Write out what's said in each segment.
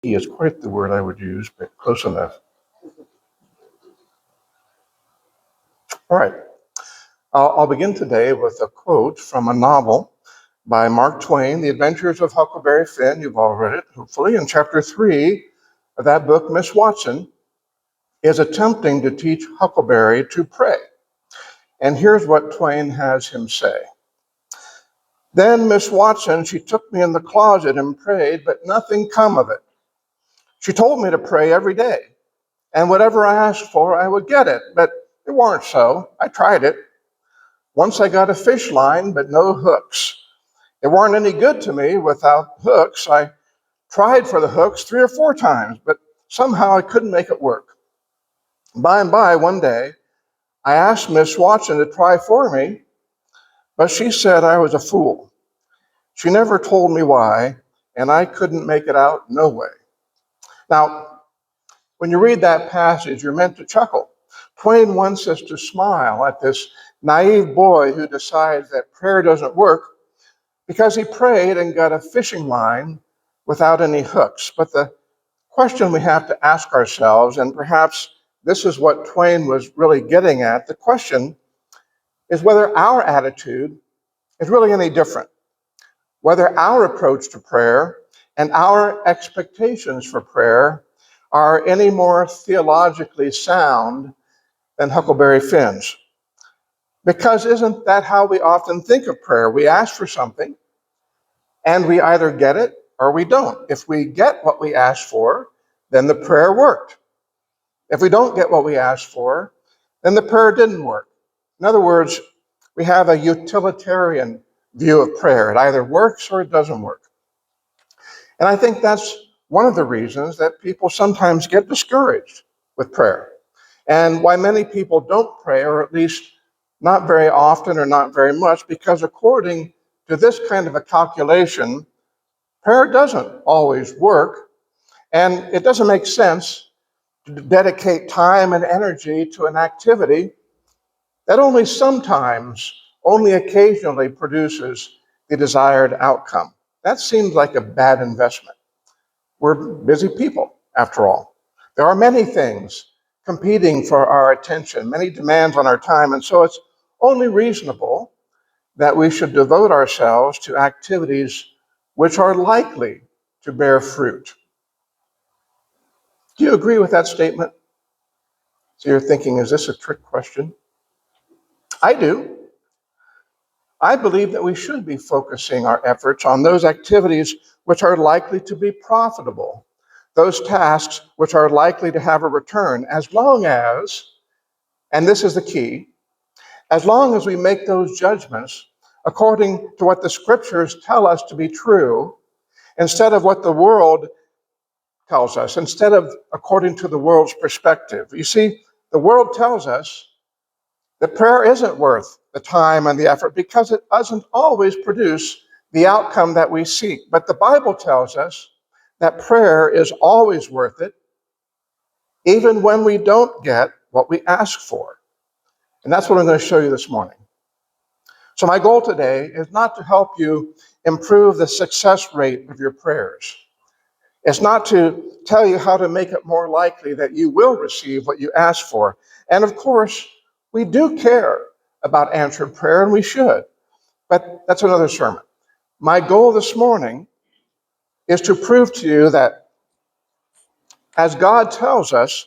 Is quite the word I would use, but close enough. All right. I'll begin today with a quote from a novel by Mark Twain, The Adventures of Huckleberry Finn. You've all read it, hopefully. In chapter 3 of that book, Miss Watson is attempting to teach Huckleberry to pray. And here's what Twain has him say. Then Miss Watson, she took me in the closet and prayed, but nothing come of it. She told me to pray every day, and whatever I asked for, I would get it, but it weren't so. I tried it. Once I got a fish line, but no hooks. It weren't any good to me without hooks. I tried for the hooks 3 or 4 times, but somehow I couldn't make it work. By and by, one day, I asked Miss Watson to try for me, but she said I was a fool. She never told me why, and I couldn't make it out no way. Now, when you read that passage, you're meant to chuckle. Twain wants us to smile at this naive boy who decides that prayer doesn't work because he prayed and got a fishing line without any hooks. But the question we have to ask ourselves, and perhaps this is what Twain was really getting at, the question is whether our attitude is really any different, whether our approach to prayer and our expectations for prayer are any more theologically sound than Huckleberry Finn's. Because isn't that how we often think of prayer? We ask for something, and we either get it or we don't. If we get what we asked for, then the prayer worked. If we don't get what we asked for, then the prayer didn't work. In other words, we have a utilitarian view of prayer. It either works or it doesn't work. And I think that's one of the reasons that people sometimes get discouraged with prayer, and why many people don't pray, or at least not very often or not very much, because according to this kind of a calculation, prayer doesn't always work, and it doesn't make sense to dedicate time and energy to an activity that only sometimes, only occasionally produces the desired outcome. That seems like a bad investment. We're busy people, after all. There are many things competing for our attention, many demands on our time, and so it's only reasonable that we should devote ourselves to activities which are likely to bear fruit. Do you agree with that statement? So you're thinking, is this a trick question? I do. I believe that we should be focusing our efforts on those activities which are likely to be profitable, those tasks which are likely to have a return, as long as, and this is the key, as long as we make those judgments according to what the scriptures tell us to be true, instead of what the world tells us, instead of according to the world's perspective. You see, the world tells us that prayer isn't worth the time and the effort because it doesn't always produce the outcome that we seek. But the Bible tells us that prayer is always worth it, even when we don't get what we ask for. And that's what I'm going to show you this morning. So my goal today is not to help you improve the success rate of your prayers. It's not to tell you how to make it more likely that you will receive what you ask for. And of course, we do care about answered prayer, and we should. But that's another sermon. My goal this morning is to prove to you that, as God tells us,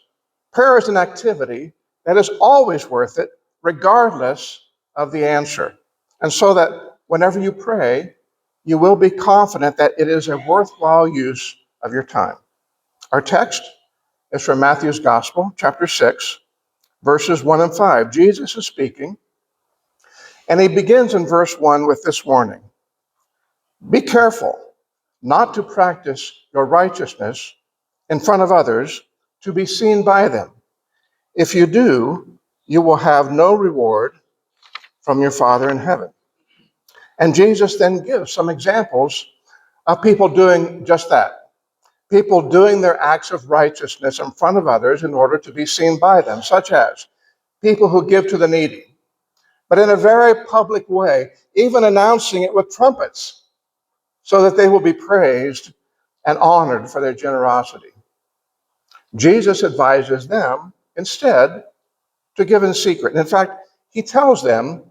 prayer is an activity that is always worth it, regardless of the answer. And so that whenever you pray, you will be confident that it is a worthwhile use of your time. Our text is from Matthew's Gospel, chapter 6, verses 1 and 5. Jesus is speaking, and he begins in verse 1 with this warning. Be careful not to practice your righteousness in front of others to be seen by them. If you do, you will have no reward from your Father in heaven. And Jesus then gives some examples of people doing just that. People doing their acts of righteousness in front of others in order to be seen by them, such as people who give to the needy, but in a very public way, even announcing it with trumpets so that they will be praised and honored for their generosity. Jesus advises them instead to give in secret. In fact, he tells them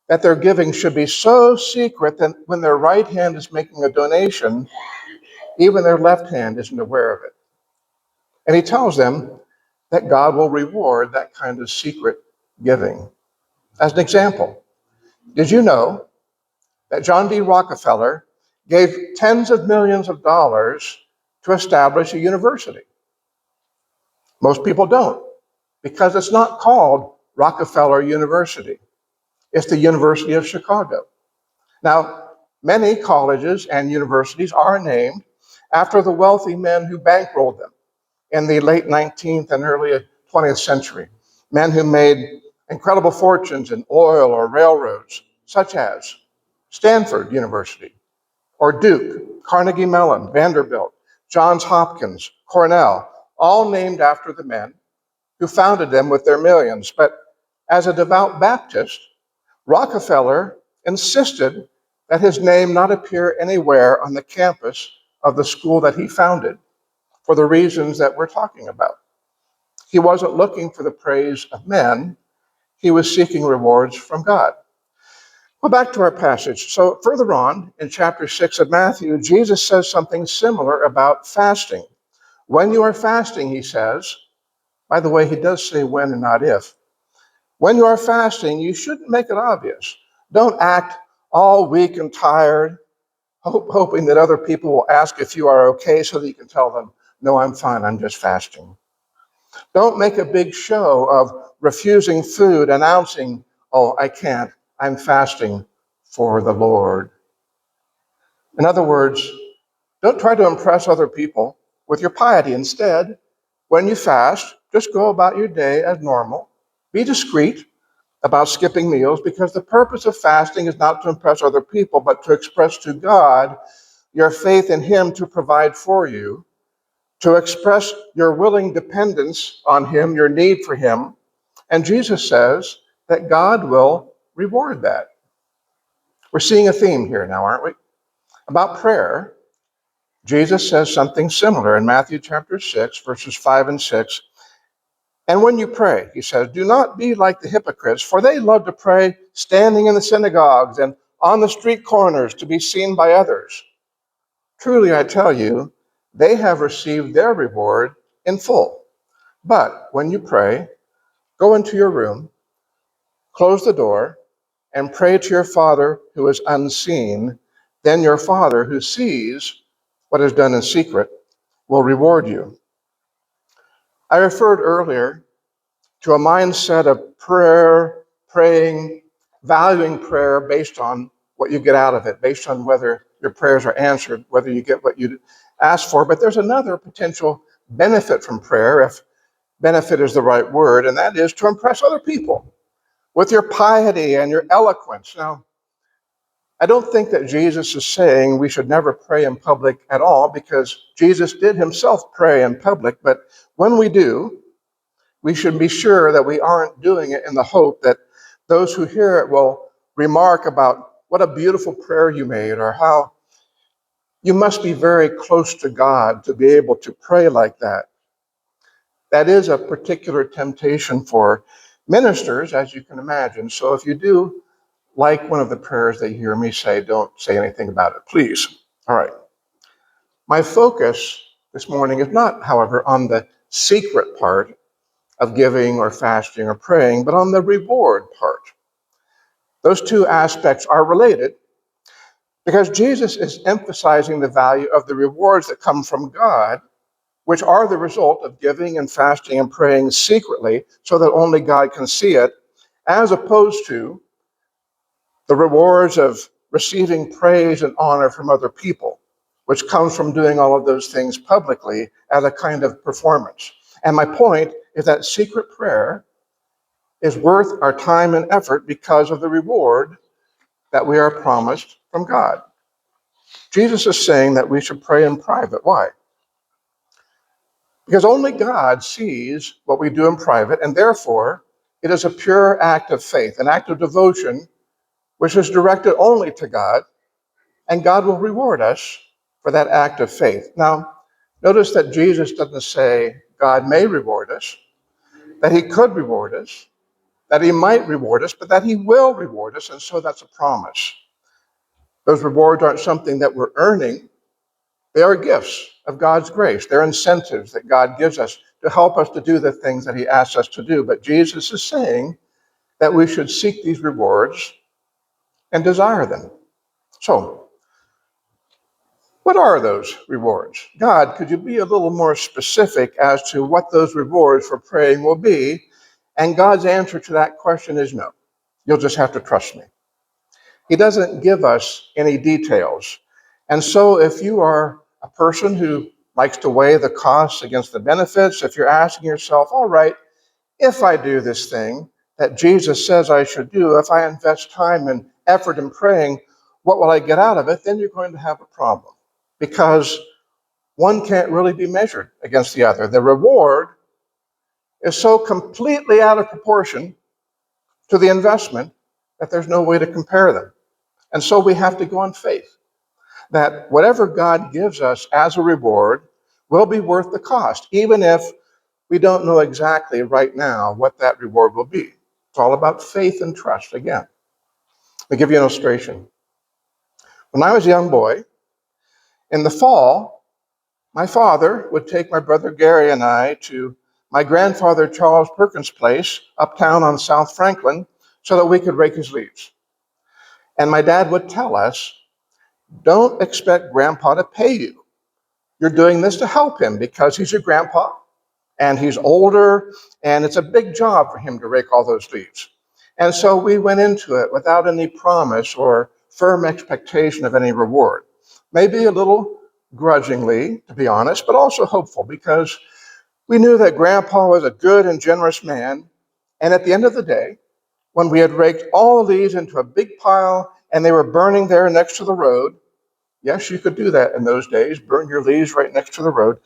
that their giving should be so secret that when their right hand is making a donation, even their left hand isn't aware of it. And he tells them that God will reward that kind of secret giving. As an example, did you know that John D. Rockefeller gave tens of millions of dollars to establish a university? Most people don't, because it's not called Rockefeller University. It's the University of Chicago. Now, many colleges and universities are named after the wealthy men who bankrolled them in the late 19th and early 20th century, men who made incredible fortunes in oil or railroads, such as Stanford University, or Duke, Carnegie Mellon, Vanderbilt, Johns Hopkins, Cornell, all named after the men who founded them with their millions. But as a devout Baptist, Rockefeller insisted that his name not appear anywhere on the campus of the school that he founded for the reasons that we're talking about. He wasn't looking for the praise of men, he was seeking rewards from God. Well, back to our passage. So, further on in chapter 6 of Matthew, Jesus says something similar about fasting. When you are fasting, he says, by the way, he does say when and not if. When you are fasting, you shouldn't make it obvious. Don't act all weak and tired, hoping that other people will ask if you are okay so that you can tell them, no, I'm fine, I'm just fasting. Don't make a big show of refusing food, announcing, oh, I can't, I'm fasting for the Lord. In other words, don't try to impress other people with your piety. Instead, when you fast, just go about your day as normal. Be discreet about skipping meals, because the purpose of fasting is not to impress other people, but to express to God your faith in Him to provide for you, to express your willing dependence on Him, your need for Him. And Jesus says that God will reward that. We're seeing a theme here now, aren't we? About prayer, Jesus says something similar in Matthew chapter 6, verses 5 and 6. And when you pray, he says, do not be like the hypocrites, for they love to pray standing in the synagogues and on the street corners to be seen by others. Truly, I tell you, they have received their reward in full. But when you pray, go into your room, close the door, and pray to your Father who is unseen. Then your Father who sees what is done in secret will reward you. I referred earlier to a mindset of prayer, praying, valuing prayer based on what you get out of it, based on whether your prayers are answered, whether you get what you ask for. But there's another potential benefit from prayer, if benefit is the right word, and that is to impress other people with your piety and your eloquence. Now, I don't think that Jesus is saying we should never pray in public at all, because Jesus did himself pray in public. But when we do, we should be sure that we aren't doing it in the hope that those who hear it will remark about what a beautiful prayer you made, or how you must be very close to God to be able to pray like that. That is a particular temptation for ministers, as you can imagine. So if you do like one of the prayers that you hear me say, don't say anything about it, please. All right. My focus this morning is not, however, on the secret part of giving or fasting or praying, but on the reward part. Those two aspects are related because Jesus is emphasizing the value of the rewards that come from God, which are the result of giving and fasting and praying secretly so that only God can see it, as opposed to the rewards of receiving praise and honor from other people, which comes from doing all of those things publicly as a kind of performance. And my point is that secret prayer is worth our time and effort because of the reward that we are promised from God. Jesus is saying that we should pray in private. Why? Because only God sees what we do in private, and therefore it is a pure act of faith, an act of devotion, which is directed only to God, and God will reward us for that act of faith. Now, notice that Jesus doesn't say God may reward us, that he could reward us, that he might reward us, but that he will reward us, and so that's a promise. Those rewards aren't something that we're earning. They are gifts of God's grace. They're incentives that God gives us to help us to do the things that he asks us to do. But Jesus is saying that we should seek these rewards and desire them. So, what are those rewards? God, could you be a little more specific as to what those rewards for praying will be? And God's answer to that question is no. You'll just have to trust me. He doesn't give us any details. And so if you are a person who likes to weigh the costs against the benefits, if you're asking yourself, all right, if I do this thing that Jesus says I should do, if I invest time and effort in praying, what will I get out of it? Then you're going to have a problem, because one can't really be measured against the other. The reward is so completely out of proportion to the investment that there's no way to compare them. And so we have to go on faith that whatever God gives us as a reward will be worth the cost, even if we don't know exactly right now what that reward will be. It's all about faith and trust again. I'll give you an illustration. When I was a young boy, in the fall, my father would take my brother Gary and I to my grandfather Charles Perkins' place uptown on South Franklin so that we could rake his leaves. And my dad would tell us, don't expect Grandpa to pay you. You're doing this to help him because he's your grandpa and he's older and it's a big job for him to rake all those leaves. And so we went into it without any promise or firm expectation of any reward. Maybe a little grudgingly, to be honest, but also hopeful, because we knew that Grandpa was a good and generous man. And at the end of the day, when we had raked all the leaves into a big pile and they were burning there next to the road, yes, you could do that in those days, burn your leaves right next to the road,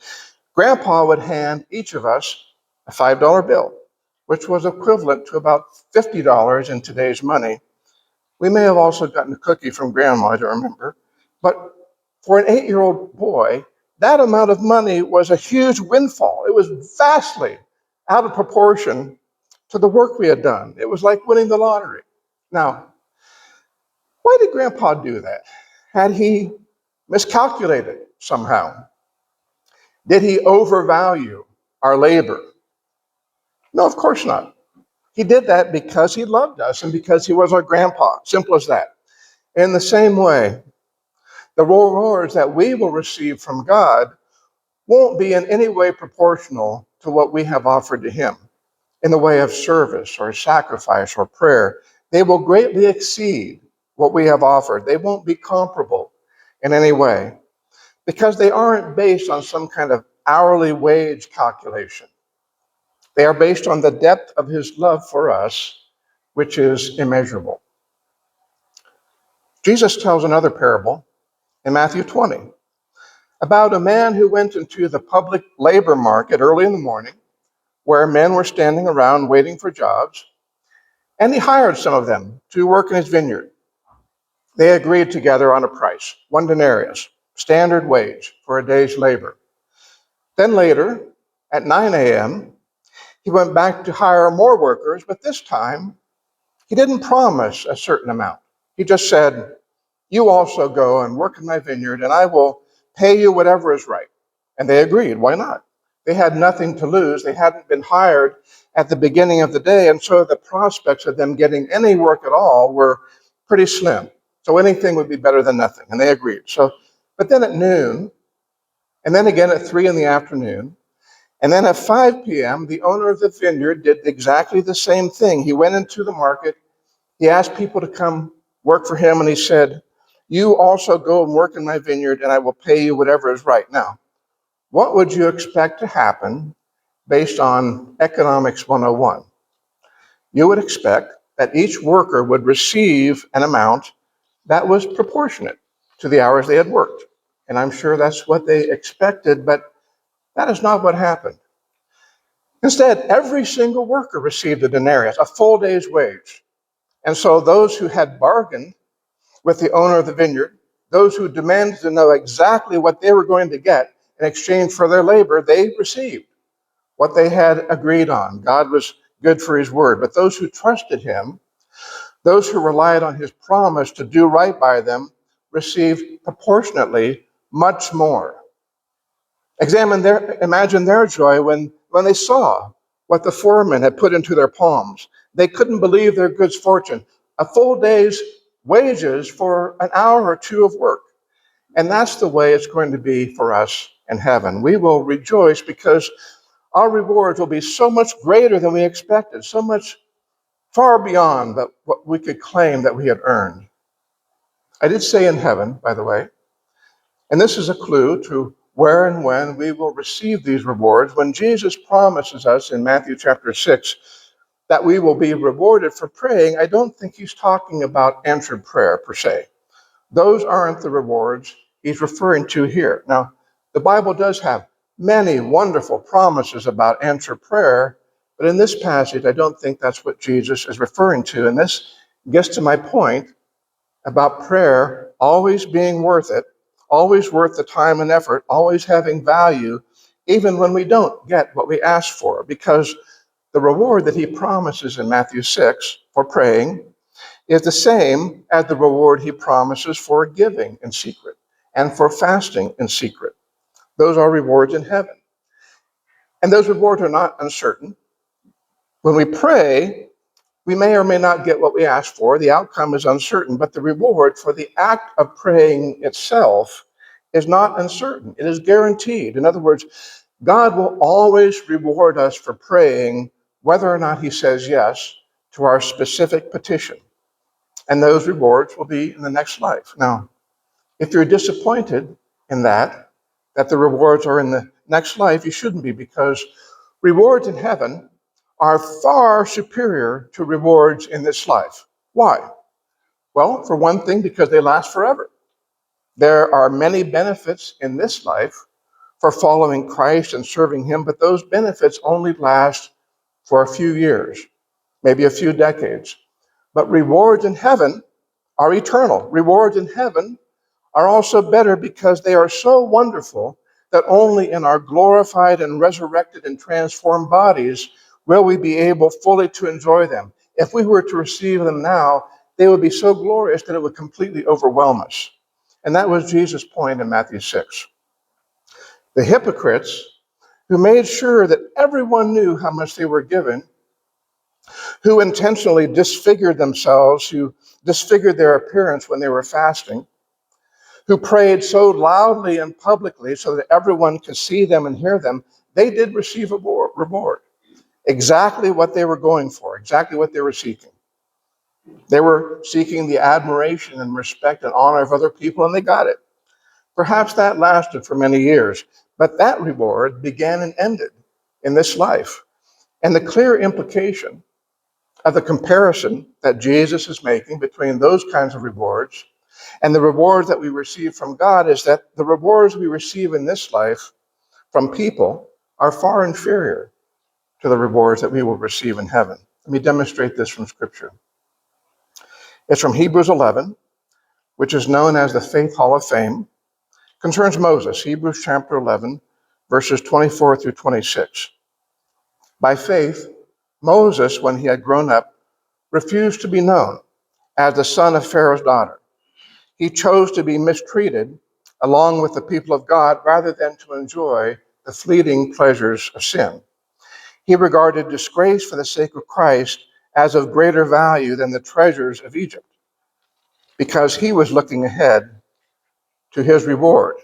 Grandpa would hand each of us a $5 bill, which was equivalent to about $50 in today's money. We may have also gotten a cookie from Grandma, I don't remember. But for an 8-year-old boy, that amount of money was a huge windfall. It was vastly out of proportion to the work we had done. It was like winning the lottery. Now, why did Grandpa do that? Had he miscalculated somehow? Did he overvalue our labor? No, of course not. He did that because he loved us and because he was our grandpa. Simple as that. In the same way, the rewards that we will receive from God won't be in any way proportional to what we have offered to him in the way of service or sacrifice or prayer. They will greatly exceed what we have offered. They won't be comparable in any way because they aren't based on some kind of hourly wage calculation. They are based on the depth of his love for us, which is immeasurable. Jesus tells another parable in Matthew 20 about a man who went into the public labor market early in the morning, where men were standing around waiting for jobs, and he hired some of them to work in his vineyard. They agreed together on a price, 1 denarius, standard wage for a day's labor. Then later, at 9 a.m., he went back to hire more workers, but this time he didn't promise a certain amount. He just said, you also go and work in my vineyard, and I will pay you whatever is right. And they agreed. Why not? They had nothing to lose. They hadn't been hired at the beginning of the day, and so the prospects of them getting any work at all were pretty slim. So anything would be better than nothing, and they agreed. But then at noon, and then again at 3 in the afternoon, and then at 5 p.m., the owner of the vineyard did exactly the same thing. He went into the market. He asked people to come work for him, and he said, you also go and work in my vineyard, and I will pay you whatever is right. Now, what would you expect to happen based on Economics 101? You would expect that each worker would receive an amount that was proportionate to the hours they had worked. And I'm sure that's what they expected, but that is not what happened. Instead, every single worker received a denarius, a full day's wage. And so those who had bargained with the owner of the vineyard those who demanded to know exactly what they were going to get in exchange for their labor, they received what they had agreed on. God was good for his word. But those who trusted him, those who relied on his promise to do right by them, received proportionately much more. Imagine their joy when they saw what the foreman had put into their palms. They couldn't believe their good fortune. A full day's wages for an hour or two of work. And that's the way it's going to be for us in heaven. We will rejoice because our rewards will be so much greater than we expected, so much far beyond what we could claim that we had earned. I did say in heaven, by the way, and this is a clue to where and when we will receive these rewards. When Jesus promises us in Matthew chapter 6 that we will be rewarded for praying, I don't think he's talking about answered prayer per se. Those aren't the rewards he's referring to here. Now, the Bible does have many wonderful promises about answered prayer, but in this passage, I don't think that's what Jesus is referring to. And this gets to my point about prayer always being worth it, always worth the time and effort, always having value, even when we don't get what we ask for, because the reward that he promises in Matthew 6 for praying is the same as the reward he promises for giving in secret and for fasting in secret. Those are rewards in heaven. And those rewards are not uncertain. When we pray, we may or may not get what we ask for. The outcome is uncertain, but the reward for the act of praying itself is not uncertain. It is guaranteed. In other words, God will always reward us for praying, whether or not he says yes to our specific petition. And those rewards will be in the next life. Now, if you're disappointed in that the rewards are in the next life, you shouldn't be, because rewards in heaven are far superior to rewards in this life. Why? Well, for one thing, because they last forever. There are many benefits in this life for following Christ and serving him, but those benefits only last for a few years, maybe a few decades. But rewards in heaven are eternal. Rewards in heaven are also better because they are so wonderful that only in our glorified and resurrected and transformed bodies will we be able fully to enjoy them. If we were to receive them now, they would be so glorious that it would completely overwhelm us. And that was Jesus' point in Matthew 6. The hypocrites who made sure that everyone knew how much they were given, who intentionally disfigured themselves, who disfigured their appearance when they were fasting, who prayed so loudly and publicly so that everyone could see them and hear them, they did receive a reward. Exactly what they were going for, exactly what they were seeking. They were seeking the admiration and respect and honor of other people, and they got it. Perhaps that lasted for many years, but that reward began and ended in this life. And the clear implication of the comparison that Jesus is making between those kinds of rewards and the rewards that we receive from God is that the rewards we receive in this life from people are far inferior to the rewards that we will receive in heaven. Let me demonstrate this from Scripture. It's from Hebrews 11, which is known as the Faith Hall of Fame. It concerns Moses, Hebrews chapter 11, verses 24 through 26. By faith, Moses, when he had grown up, refused to be known as the son of Pharaoh's daughter. He chose to be mistreated along with the people of God rather than to enjoy the fleeting pleasures of sin. He regarded disgrace for the sake of Christ as of greater value than the treasures of Egypt, because he was looking ahead to his reward.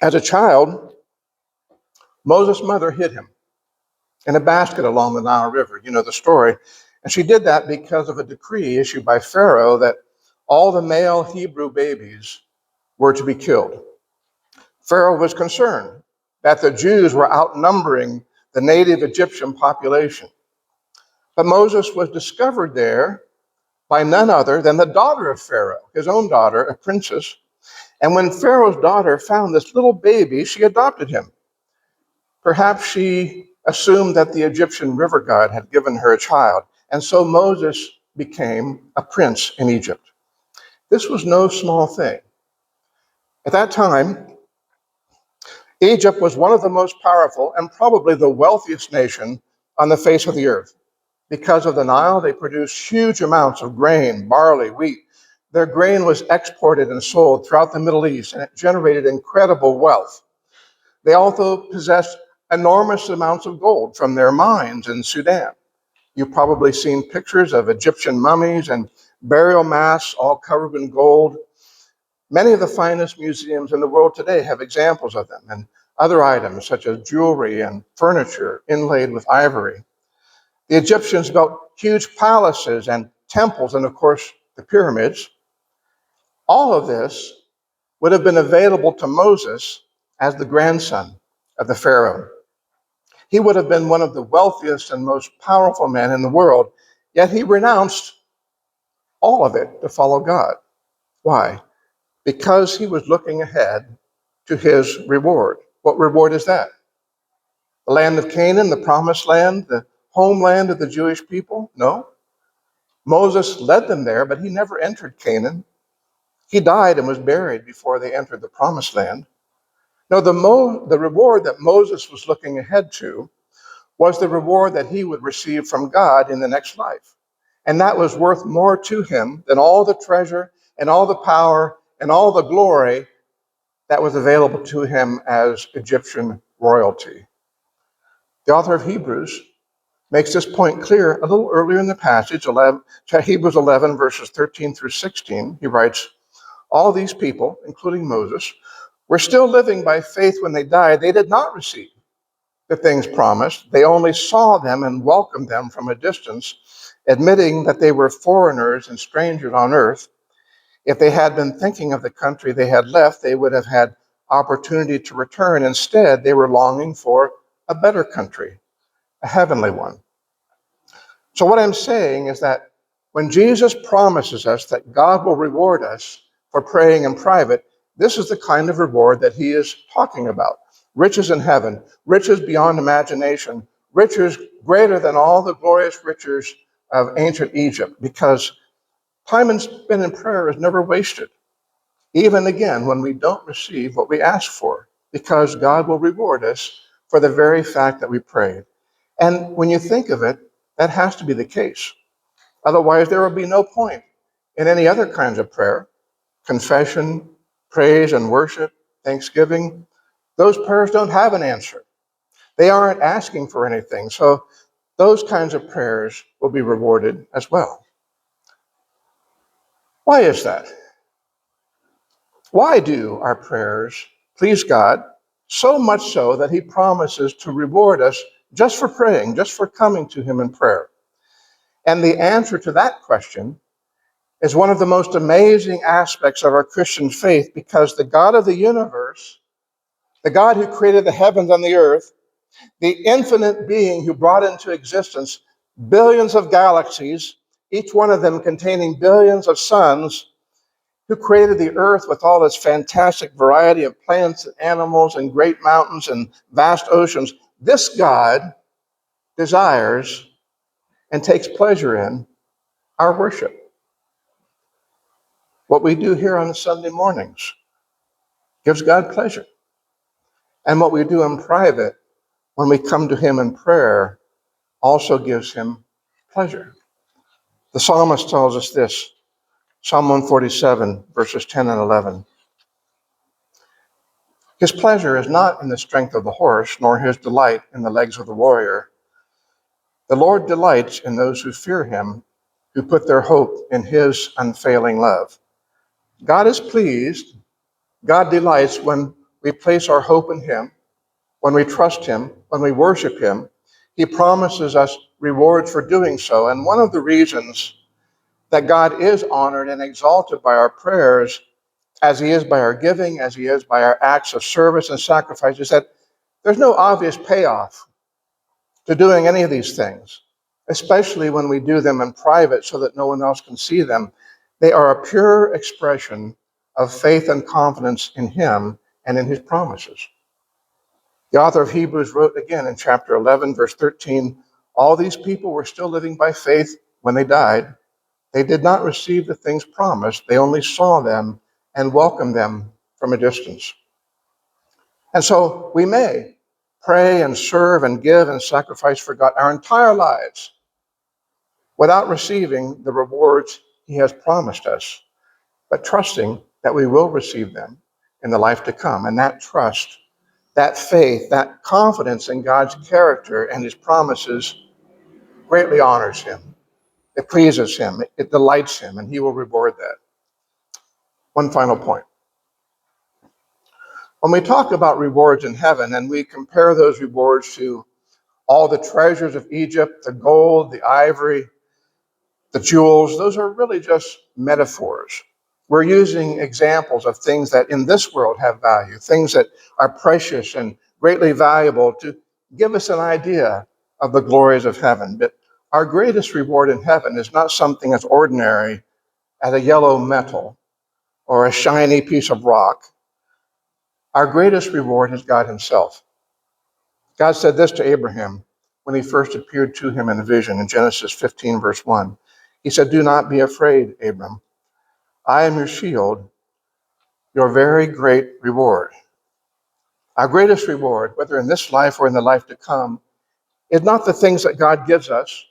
As a child, Moses' mother hid him in a basket along the Nile River. You know the story. And she did that because of a decree issued by Pharaoh that all the male Hebrew babies were to be killed. Pharaoh was concerned that the Jews were outnumbering the native Egyptian population. But Moses was discovered there by none other than the daughter of Pharaoh, his own daughter, a princess. And when Pharaoh's daughter found this little baby, she adopted him. Perhaps she assumed that the Egyptian river god had given her a child. And so Moses became a prince in Egypt. This was no small thing. At that time, Egypt was one of the most powerful and probably the wealthiest nation on the face of the earth. Because of the Nile, they produced huge amounts of grain, barley, wheat. Their grain was exported and sold throughout the Middle East, and it generated incredible wealth. They also possessed enormous amounts of gold from their mines in Sudan. You've probably seen pictures of Egyptian mummies and burial mass all covered in gold. Many of the finest museums in the world today have examples of them, and other items such as jewelry and furniture inlaid with ivory. The Egyptians built huge palaces and temples, and of course, the pyramids. All of this would have been available to Moses as the grandson of the Pharaoh. He would have been one of the wealthiest and most powerful men in the world, yet he renounced all of it to follow God. Why? Because he was looking ahead to his reward. What reward is that? The land of Canaan, the promised land, the homeland of the Jewish people? No. Moses led them there, but he never entered Canaan. He died and was buried before they entered the promised land. No, the reward that Moses was looking ahead to was the reward that he would receive from God in the next life. And that was worth more to him than all the treasure and all the power and all the glory that was available to him as Egyptian royalty. The author of Hebrews makes this point clear a little earlier in the passage, Hebrews 11, verses 13 through 16. He writes, all these people, including Moses, were still living by faith when they died. They did not receive the things promised. They only saw them and welcomed them from a distance, admitting that they were foreigners and strangers on earth. If they had been thinking of the country they had left, they would have had opportunity to return. Instead, they were longing for a better country, a heavenly one. So what I'm saying is that when Jesus promises us that God will reward us for praying in private, this is the kind of reward that he is talking about. Riches in heaven, riches beyond imagination, riches greater than all the glorious riches of ancient Egypt, because time spent in prayer is never wasted. Even again, when we don't receive what we ask for, because God will reward us for the very fact that we prayed. And when you think of it, that has to be the case. Otherwise, there will be no point in any other kinds of prayer, confession, praise and worship, thanksgiving. Those prayers don't have an answer. They aren't asking for anything. So those kinds of prayers will be rewarded as well. Why is that? Why do our prayers please God so much so that he promises to reward us just for praying, just for coming to him in prayer? And the answer to that question is one of the most amazing aspects of our Christian faith, because the God of the universe, the God who created the heavens and the earth, the infinite being who brought into existence billions of galaxies, each one of them containing billions of suns, who created the earth with all its fantastic variety of plants and animals and great mountains and vast oceans, this God desires and takes pleasure in our worship. What we do here on Sunday mornings gives God pleasure. And what we do in private when we come to him in prayer also gives him pleasure. The psalmist tells us this, Psalm 147, verses 10 and 11. His pleasure is not in the strength of the horse, nor his delight in the legs of the warrior. The Lord delights in those who fear him, who put their hope in his unfailing love. God is pleased, God delights when we place our hope in him, when we trust him, when we worship him. He promises us rewards for doing so. And one of the reasons that God is honored and exalted by our prayers, as he is by our giving, as he is by our acts of service and sacrifice, is that there's no obvious payoff to doing any of these things, especially when we do them in private so that no one else can see them. They are a pure expression of faith and confidence in him and in his promises. The author of Hebrews wrote again in chapter 11, verse 13, all these people were still living by faith when they died. They did not receive the things promised. They only saw them and welcomed them from a distance. And so we may pray and serve and give and sacrifice for God our entire lives without receiving the rewards he has promised us, but trusting that we will receive them in the life to come. And that trust, that faith, that confidence in God's character and his promises greatly honors him. It pleases him, it delights him, and he will reward that. One final point. When we talk about rewards in heaven and we compare those rewards to all the treasures of Egypt, the gold, the ivory, the jewels, those are really just metaphors. We're using examples of things that in this world have value, things that are precious and greatly valuable to give us an idea of the glories of heaven. But our greatest reward in heaven is not something as ordinary as a yellow metal or a shiny piece of rock. Our greatest reward is God himself. God said this to Abraham when he first appeared to him in a vision in Genesis 15, verse 1. He said, "Do not be afraid, Abram. I am your shield, your very great reward." Our greatest reward, whether in this life or in the life to come, is not the things that God gives us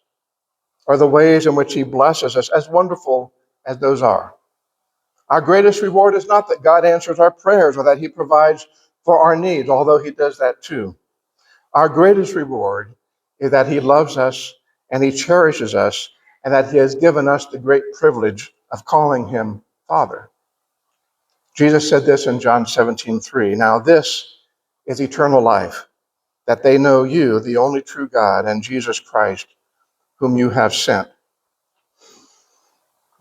or the ways in which he blesses us, as wonderful as those are. Our greatest reward is not that God answers our prayers or that he provides for our needs, although he does that too. Our greatest reward is that he loves us and he cherishes us and that he has given us the great privilege of calling him Father. Jesus said this in John 17:3. Now this is eternal life, that they know you, the only true God, and Jesus Christ, whom you have sent.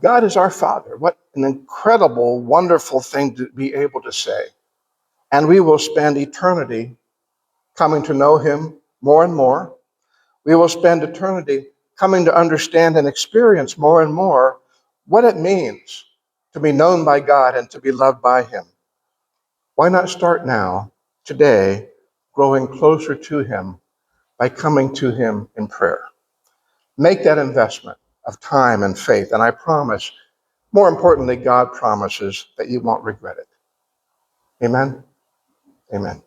God is our Father. What an incredible, wonderful thing to be able to say. And we will spend eternity coming to know him more and more. We will spend eternity coming to understand and experience more and more what it means to be known by God and to be loved by him. Why not start now, today, growing closer to him by coming to him in prayer? Make that investment of time and faith, and I promise, more importantly, God promises that you won't regret it. Amen? Amen.